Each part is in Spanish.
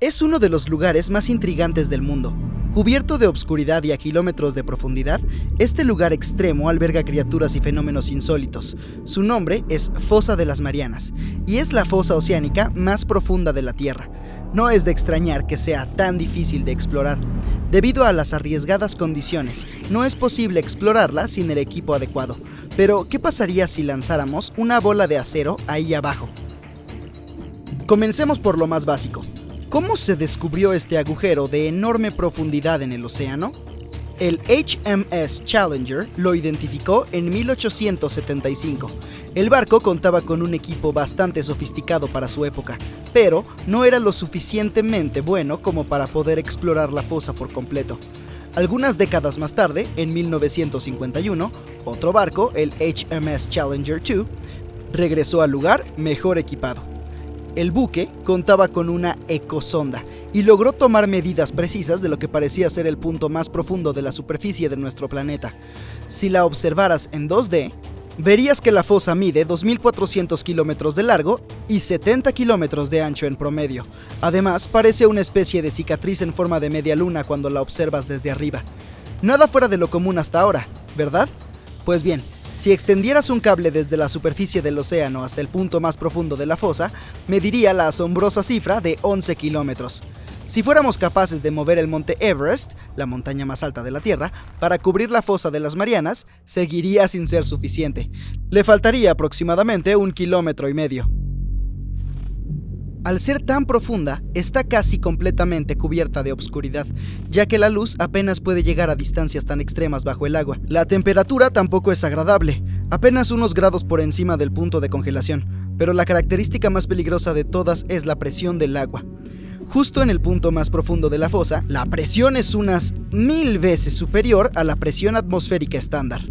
Es uno de los lugares más intrigantes del mundo. Cubierto de obscuridad y a kilómetros de profundidad, este lugar extremo alberga criaturas y fenómenos insólitos. Su nombre es Fosa de las Marianas, y es la fosa oceánica más profunda de la Tierra. No es de extrañar que sea tan difícil de explorar. Debido a las arriesgadas condiciones, no es posible explorarla sin el equipo adecuado. Pero, ¿qué pasaría si lanzáramos una bola de acero ahí abajo? Comencemos por lo más básico. ¿Cómo se descubrió este agujero de enorme profundidad en el océano? El HMS Challenger lo identificó en 1875. El barco contaba con un equipo bastante sofisticado para su época, pero no era lo suficientemente bueno como para poder explorar la fosa por completo. Algunas décadas más tarde, en 1951, otro barco, el HMS Challenger II, regresó al lugar mejor equipado. El buque contaba con una ecosonda y logró tomar medidas precisas de lo que parecía ser el punto más profundo de la superficie de nuestro planeta. Si la observaras en 2D, verías que la fosa mide 2.400 kilómetros de largo y 70 kilómetros de ancho en promedio. Además, parece una especie de cicatriz en forma de media luna cuando la observas desde arriba. Nada fuera de lo común hasta ahora, ¿verdad? Pues bien, si extendieras un cable desde la superficie del océano hasta el punto más profundo de la fosa, mediría la asombrosa cifra de 11 kilómetros. Si fuéramos capaces de mover el monte Everest, la montaña más alta de la Tierra, para cubrir la fosa de las Marianas, seguiría sin ser suficiente. Le faltaría aproximadamente 1,5 kilómetros. Al ser tan profunda, está casi completamente cubierta de obscuridad, ya que la luz apenas puede llegar a distancias tan extremas bajo el agua. La temperatura tampoco es agradable, apenas unos grados por encima del punto de congelación, pero la característica más peligrosa de todas es la presión del agua. Justo en el punto más profundo de la fosa, la presión es unas 1000 veces superior a la presión atmosférica estándar.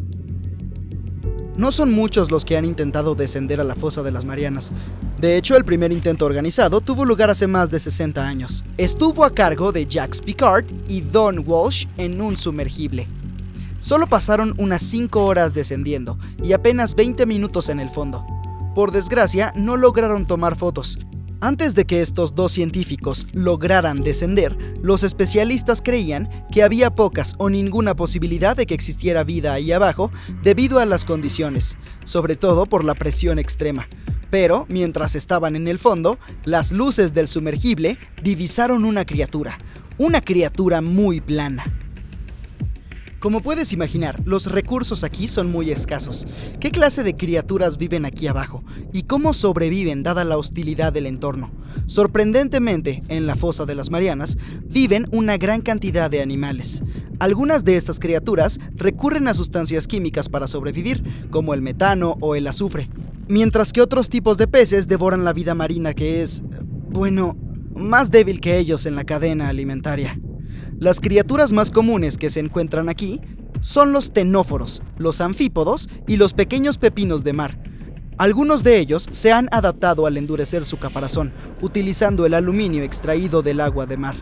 No son muchos los que han intentado descender a la fosa de las Marianas. De hecho, el primer intento organizado tuvo lugar hace más de 60 años. Estuvo a cargo de Jacques Piccard y Don Walsh en un sumergible. Solo pasaron unas 5 horas descendiendo y apenas 20 minutos en el fondo. Por desgracia, no lograron tomar fotos. Antes de que estos dos científicos lograran descender, los especialistas creían que había pocas o ninguna posibilidad de que existiera vida ahí abajo debido a las condiciones, sobre todo por la presión extrema. Pero, mientras estaban en el fondo, las luces del sumergible divisaron una criatura muy plana. Como puedes imaginar, los recursos aquí son muy escasos. ¿Qué clase de criaturas viven aquí abajo? ¿Y cómo sobreviven dada la hostilidad del entorno? Sorprendentemente, en la fosa de las Marianas, viven una gran cantidad de animales. Algunas de estas criaturas recurren a sustancias químicas para sobrevivir, como el metano o el azufre, mientras que otros tipos de peces devoran la vida marina que es, más débil que ellos en la cadena alimentaria. Las criaturas más comunes que se encuentran aquí son los ctenóforos, los anfípodos y los pequeños pepinos de mar. Algunos de ellos se han adaptado al endurecer su caparazón, utilizando el aluminio extraído del agua de mar.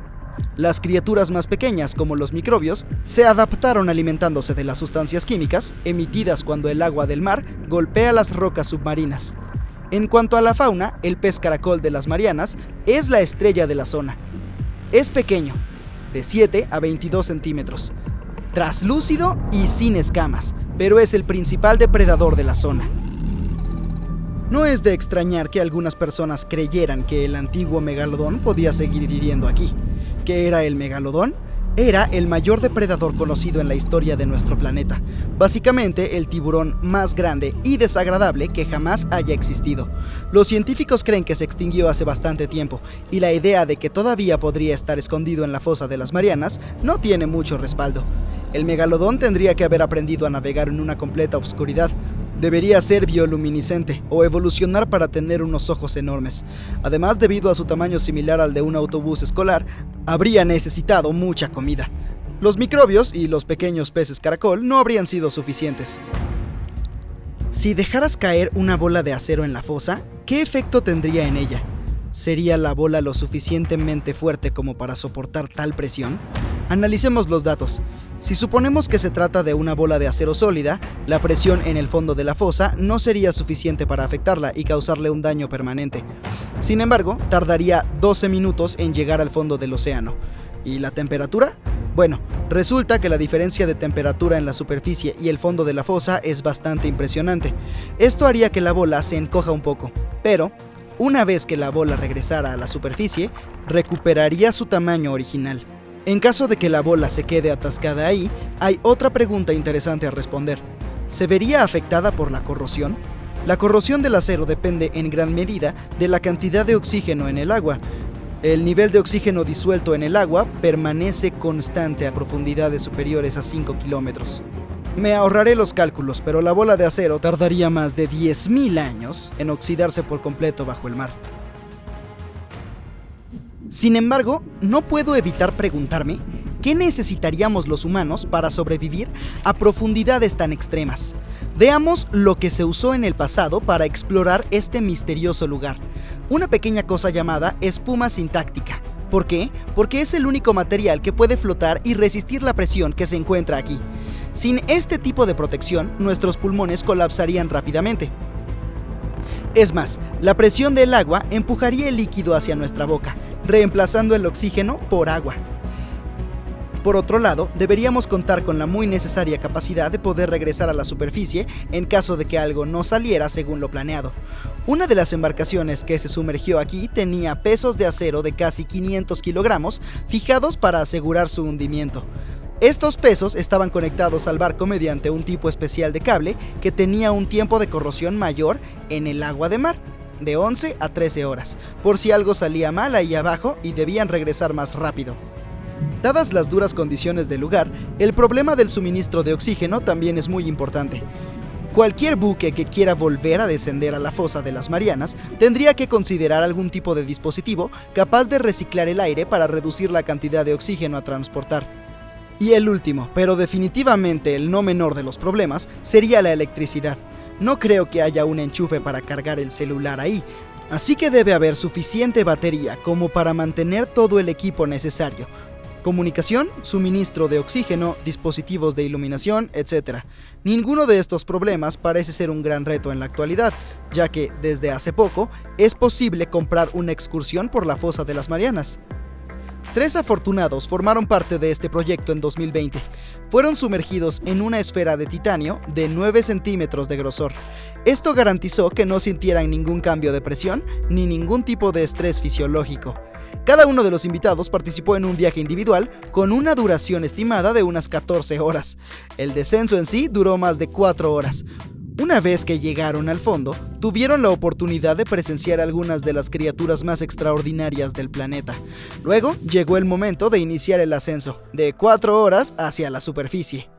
Las criaturas más pequeñas, como los microbios, se adaptaron alimentándose de las sustancias químicas emitidas cuando el agua del mar golpea las rocas submarinas. En cuanto a la fauna, el pez caracol de las Marianas es la estrella de la zona. Es pequeño, de 7 a 22 centímetros, traslúcido y sin escamas, pero es el principal depredador de la zona. No es de extrañar que algunas personas creyeran que el antiguo megalodón podía seguir viviendo aquí. ¿Qué era el megalodón? Era el mayor depredador conocido en la historia de nuestro planeta. Básicamente, el tiburón más grande y desagradable que jamás haya existido. Los científicos creen que se extinguió hace bastante tiempo, y la idea de que todavía podría estar escondido en la fosa de las Marianas no tiene mucho respaldo. El megalodón tendría que haber aprendido a navegar en una completa oscuridad. Debería ser bioluminiscente o evolucionar para tener unos ojos enormes. Además, debido a su tamaño similar al de un autobús escolar, habría necesitado mucha comida. Los microbios y los pequeños peces caracol no habrían sido suficientes. Si dejaras caer una bola de acero en la fosa, ¿qué efecto tendría en ella? ¿Sería la bola lo suficientemente fuerte como para soportar tal presión? Analicemos los datos. Si suponemos que se trata de una bola de acero sólida, la presión en el fondo de la fosa no sería suficiente para afectarla y causarle un daño permanente. Sin embargo, tardaría 12 minutos en llegar al fondo del océano. ¿Y la temperatura? Bueno, resulta que la diferencia de temperatura en la superficie y el fondo de la fosa es bastante impresionante. Esto haría que la bola se encoja un poco, pero una vez que la bola regresara a la superficie, recuperaría su tamaño original. En caso de que la bola se quede atascada ahí, hay otra pregunta interesante a responder. ¿Se vería afectada por la corrosión? La corrosión del acero depende en gran medida de la cantidad de oxígeno en el agua. El nivel de oxígeno disuelto en el agua permanece constante a profundidades superiores a 5 kilómetros. Me ahorraré los cálculos, pero la bola de acero tardaría más de 10.000 años en oxidarse por completo bajo el mar. Sin embargo, no puedo evitar preguntarme ¿qué necesitaríamos los humanos para sobrevivir a profundidades tan extremas? Veamos lo que se usó en el pasado para explorar este misterioso lugar. Una pequeña cosa llamada espuma sintáctica. ¿Por qué? Porque es el único material que puede flotar y resistir la presión que se encuentra aquí. Sin este tipo de protección, nuestros pulmones colapsarían rápidamente. Es más, la presión del agua empujaría el líquido hacia nuestra boca, reemplazando el oxígeno por agua. Por otro lado, deberíamos contar con la muy necesaria capacidad de poder regresar a la superficie en caso de que algo no saliera según lo planeado. Una de las embarcaciones que se sumergió aquí tenía pesos de acero de casi 500 kilogramos fijados para asegurar su hundimiento. Estos pesos estaban conectados al barco mediante un tipo especial de cable que tenía un tiempo de corrosión mayor en el agua de mar, de 11 a 13 horas, por si algo salía mal ahí abajo y debían regresar más rápido. Dadas las duras condiciones del lugar, el problema del suministro de oxígeno también es muy importante. Cualquier buque que quiera volver a descender a la fosa de las Marianas tendría que considerar algún tipo de dispositivo capaz de reciclar el aire para reducir la cantidad de oxígeno a transportar. Y el último, pero definitivamente el no menor de los problemas, sería la electricidad. No creo que haya un enchufe para cargar el celular ahí, así que debe haber suficiente batería como para mantener todo el equipo necesario. Comunicación, suministro de oxígeno, dispositivos de iluminación, etc. Ninguno de estos problemas parece ser un gran reto en la actualidad, ya que, desde hace poco, es posible comprar una excursión por la fosa de las Marianas. 3 afortunados formaron parte de este proyecto en 2020. Fueron sumergidos en una esfera de titanio de 9 centímetros de grosor. Esto garantizó que no sintieran ningún cambio de presión ni ningún tipo de estrés fisiológico. Cada uno de los invitados participó en un viaje individual con una duración estimada de unas 14 horas. El descenso en sí duró más de 4 horas. Una vez que llegaron al fondo, tuvieron la oportunidad de presenciar algunas de las criaturas más extraordinarias del planeta. Luego llegó el momento de iniciar el ascenso, de 4 horas hacia la superficie.